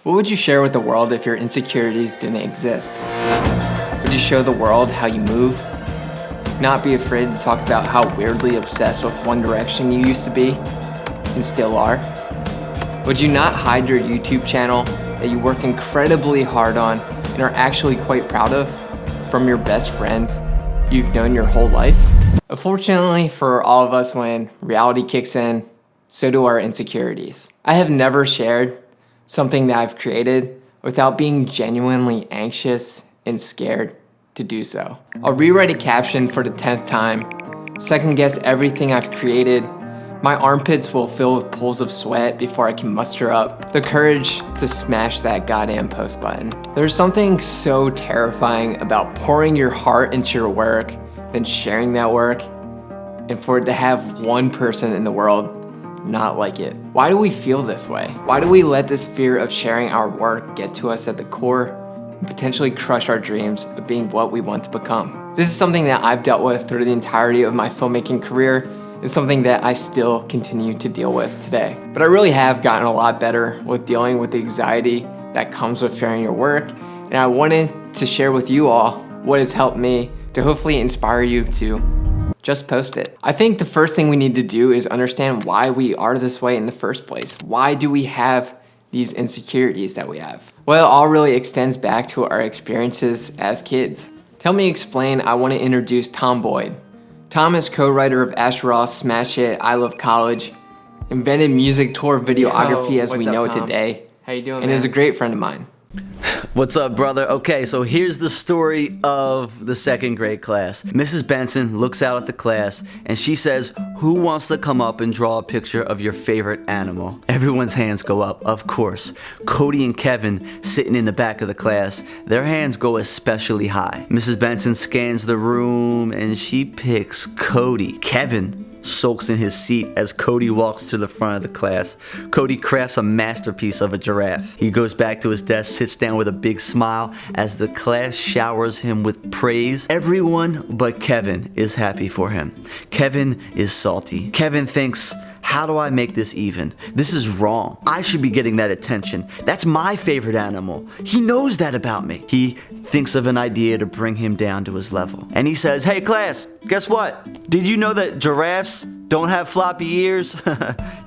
What would you share with the world if your insecurities didn't exist? Would you show the world how you move? Not be afraid to talk about how weirdly obsessed with one direction you used to be and still are? Would you not hide your YouTube channel that you work incredibly hard on and are actually quite proud of from your best friends you've known your whole life? Unfortunately for all of us, when reality kicks in, so do our insecurities. I have never shared something that I've created without being genuinely anxious and scared to do so. I'll rewrite a caption for the 10th time, second guess everything I've created. My armpits will fill with pools of sweat before I can muster up the courage to smash that goddamn post button. There's something so terrifying about pouring your heart into your work, then sharing that work, and for it to have one person in the world not like it. Why do we feel this way? Why do we let this fear of sharing our work get to us at the core and potentially crush our dreams of being what we want to become? This is something that I've dealt with through the entirety of my filmmaking career and something that I still continue to deal with today. But I really have gotten a lot better with dealing with the anxiety that comes with sharing your work, and I wanted to share with you all what has helped me to hopefully inspire you to just post it. I think the first thing we need to do is understand why we are this way in the first place. Why do we have these insecurities that we have? Well, it all really extends back to our experiences as kids. To help me explain, I want to introduce Tom Boyd. Tom is co-writer of Ash Ross' smash hit I Love College, invented music tour videography as we know it today, how you doing, and man? is a great friend of mine. What's up, brother? Okay, so here's the story of the second grade class. Mrs. Benson looks out at the class and she says, "Who wants to come up and draw a picture of your favorite animal?" Everyone's hands go up, of course. Cody and Kevin, sitting in the back of the class, their hands go especially high. Mrs. Benson scans the room and she picks Cody. Kevin sulks in his seat as Cody walks to the front of the class. Cody crafts a masterpiece of a giraffe. He goes back to his desk, sits down with a big smile as the class showers him with praise. Everyone but Kevin is happy for him. Kevin is salty. Kevin thinks, "How do I make this even? This is wrong. I should be getting that attention. That's my favorite animal. He knows that about me." He thinks of an idea to bring him down to his level. And he says, "Hey class, guess what? Did you know that giraffes don't have floppy ears?"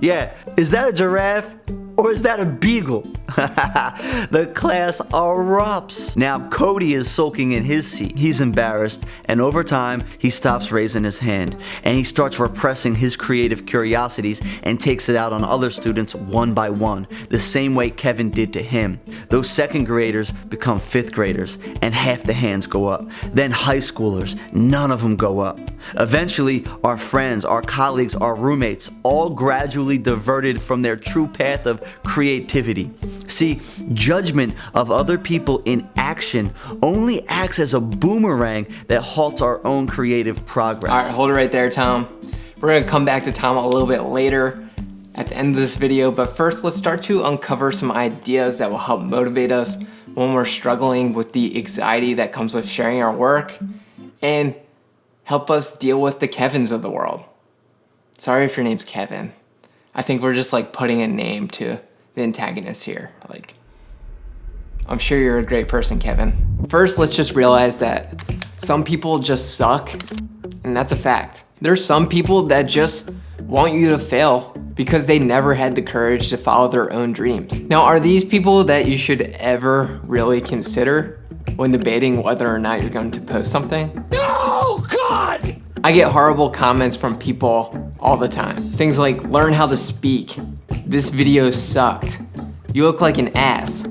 "Yeah, is that a giraffe? Or is that a beagle?" The class erupts. Now Cody is sulking in his seat. He's embarrassed, and over time he stops raising his hand and he starts repressing his creative curiosities and takes it out on other students one by one, the same way Kevin did to him. Those second graders become fifth graders and half the hands go up. Then high schoolers, none of them go up. Eventually our friends, our colleagues, our roommates all gradually diverted from their true path of creativity. See, judgment of other people in action only acts as a boomerang that halts our own creative progress. All right, hold it right there, Tom. We're gonna come back to Tom a little bit later at the end of this video, but first let's start to uncover some ideas that will help motivate us when we're struggling with the anxiety that comes with sharing our work and help us deal with the Kevins of the world. Sorry if your name's Kevin. I think we're just like putting a name to the antagonist here. Like, I'm sure you're a great person, Kevin. First, let's just realize that some people just suck, and that's a fact. There's some people that just want you to fail because they never had the courage to follow their own dreams. Now, are these people that you should ever really consider when debating whether or not you're going to post something? Oh, God! I get horrible comments from people all the time. Things like, "Learn how to speak. This video sucked. You look like an ass."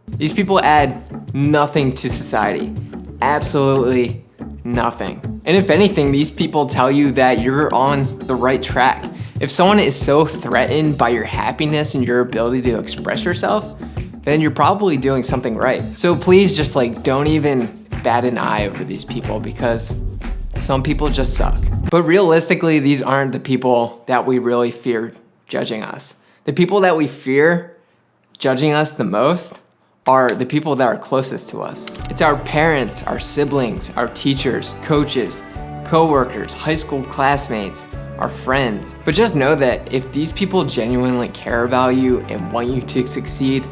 These people add nothing to society. Absolutely nothing. And if anything, these people tell you that you're on the right track. If someone is so threatened by your happiness and your ability to express yourself, then you're probably doing something right. So please just don't even bat an eye over these people, because some people just suck. But realistically, these aren't the people that we really fear judging us. The people that we fear judging us the most are the people that are closest to us. It's our parents, our siblings, our teachers, coaches, coworkers, high school classmates, are friends. But just know that if these people genuinely care about you and want you to succeed,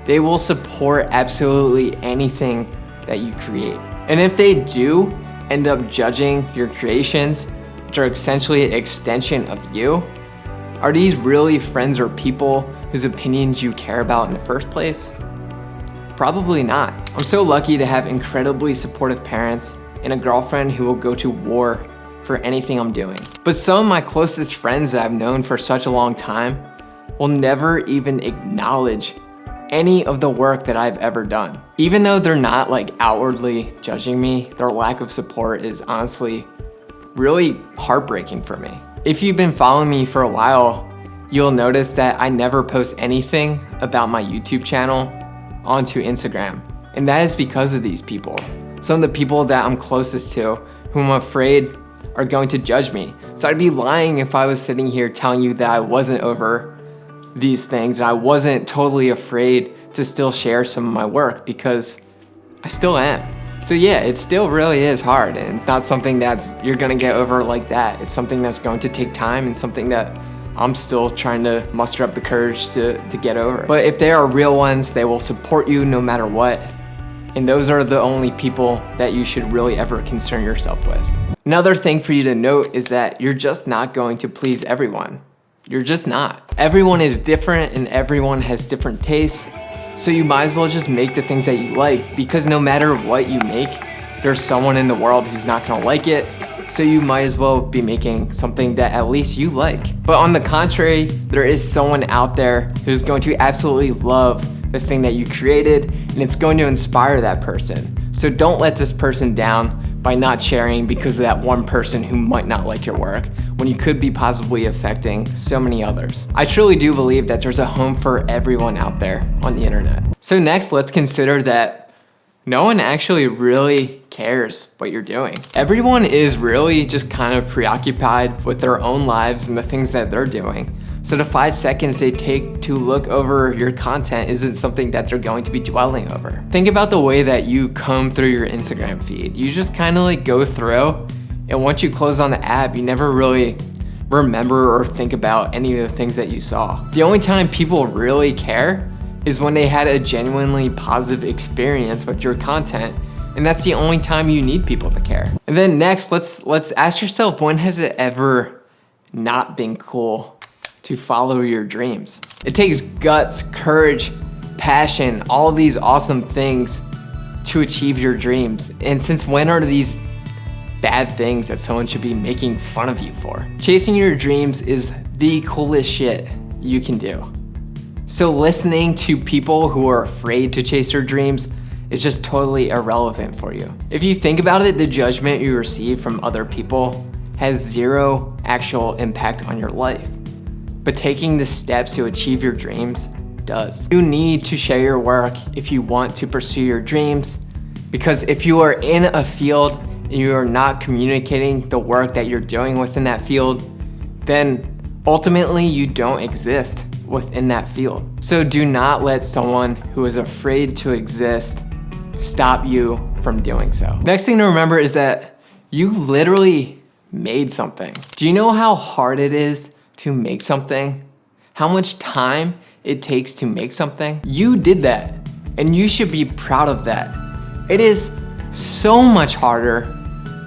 they will support absolutely anything that you create. And if they do end up judging your creations, which are essentially an extension of you, are these really friends or people whose opinions you care about in the first place? Probably not. I'm so lucky to have incredibly supportive parents and a girlfriend who will go to war for anything I'm doing. But some of my closest friends that I've known for such a long time will never even acknowledge any of the work that I've ever done. Even though they're not like outwardly judging me, their lack of support is honestly really heartbreaking for me. If you've been following me for a while, you'll notice that I never post anything about my YouTube channel onto Instagram. And that is because of these people. Some of the people that I'm closest to, whom I'm afraid are going to judge me. So I'd be lying if I was sitting here telling you that I wasn't over these things and I wasn't totally afraid to still share some of my work, because I still am. So yeah, it still really is hard, and it's not something that you're gonna get over like that. It's something that's going to take time and something that I'm still trying to muster up the courage to get over. But if they are real ones, they will support you no matter what. And those are the only people that you should really ever concern yourself with. Another thing for you to note is that you're just not going to please everyone. You're just not. Everyone is different and everyone has different tastes. So you might as well just make the things that you like, because no matter what you make, there's someone in the world who's not gonna like it. So you might as well be making something that at least you like. But on the contrary, there is someone out there who's going to absolutely love the thing that you created, and it's going to inspire that person. So don't let this person down by not sharing because of that one person who might not like your work, when you could be possibly affecting so many others. I truly do believe that there's a home for everyone out there on the internet. So next, let's consider that no one actually really cares what you're doing. Everyone is really just kind of preoccupied with their own lives and the things that they're doing. So the 5 seconds they take to look over your content isn't something that they're going to be dwelling over. Think about the way that you comb through your Instagram feed. You just kind of like go through, and once you close on the app, you never really remember or think about any of the things that you saw. The only time people really care is when they had a genuinely positive experience with your content, and that's the only time you need people to care. And then next, let's ask yourself, when has it ever not been cool to follow your dreams? It takes guts, courage, passion, all of these awesome things to achieve your dreams. And since when are these bad things that someone should be making fun of you for? Chasing your dreams is the coolest shit you can do. So listening to people who are afraid to chase their dreams is just totally irrelevant for you. If you think about it, the judgment you receive from other people has zero actual impact on your life. But taking the steps to achieve your dreams does. You need to share your work if you want to pursue your dreams, because if you are in a field and you are not communicating the work that you're doing within that field, then ultimately you don't exist within that field. So do not let someone who is afraid to exist stop you from doing so. Next thing to remember is that you literally made something. Do you know how hard it is to make something? How much time it takes to make something? You did that, and you should be proud of that. It is so much harder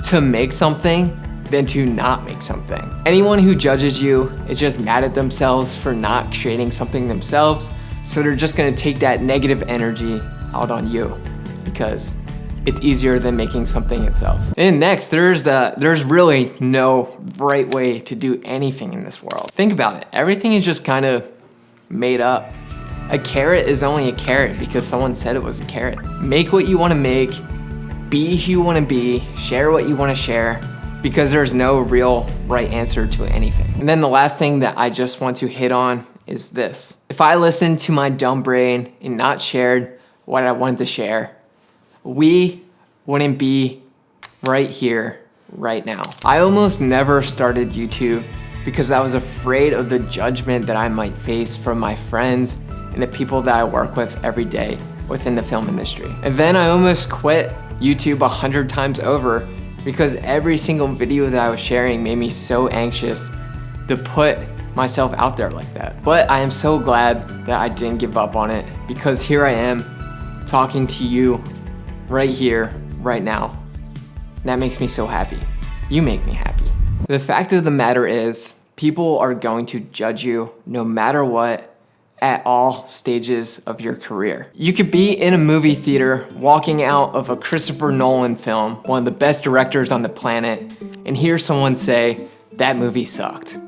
to make something than to not make something. Anyone who judges you is just mad at themselves for not creating something themselves, so they're just gonna take that negative energy out on you because it's easier than making something itself. And next, there's really no right way to do anything in this world. Think about it. Everything is just kind of made up. A carrot is only a carrot because someone said it was a carrot. Make what you want to make, be who you want to be, share what you want to share, because there's no real right answer to anything. And then the last thing that I just want to hit on is this. If I listened to my dumb brain and not shared what I wanted to share, we wouldn't be right here, right now. I almost never started YouTube because I was afraid of the judgment that I might face from my friends and the people that I work with every day within the film industry. And then I almost quit YouTube 100 times over because every single video that I was sharing made me so anxious to put myself out there like that. But I am so glad that I didn't give up on it, because here I am talking to you right here, right now. That makes me so happy. You make me happy. The fact of the matter is, people are going to judge you no matter what at all stages of your career. You could be in a movie theater walking out of a Christopher Nolan film, one of the best directors on the planet, and hear someone say, that movie sucked.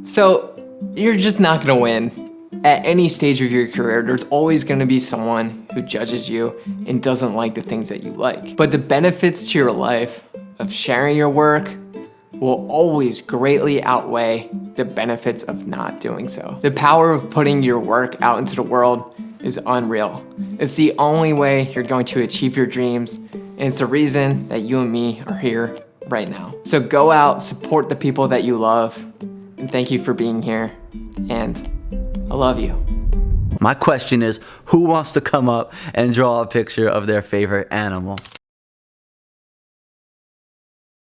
So you're just not gonna win. At any stage of your career, there's always gonna be someone who judges you and doesn't like the things that you like. But the benefits to your life of sharing your work will always greatly outweigh the benefits of not doing so. The power of putting your work out into the world is unreal. It's the only way you're going to achieve your dreams, and it's the reason that you and me are here right now. So go out, support the people that you love, and thank you for being here, and I love you. My question is, who wants to come up and draw a picture of their favorite animal?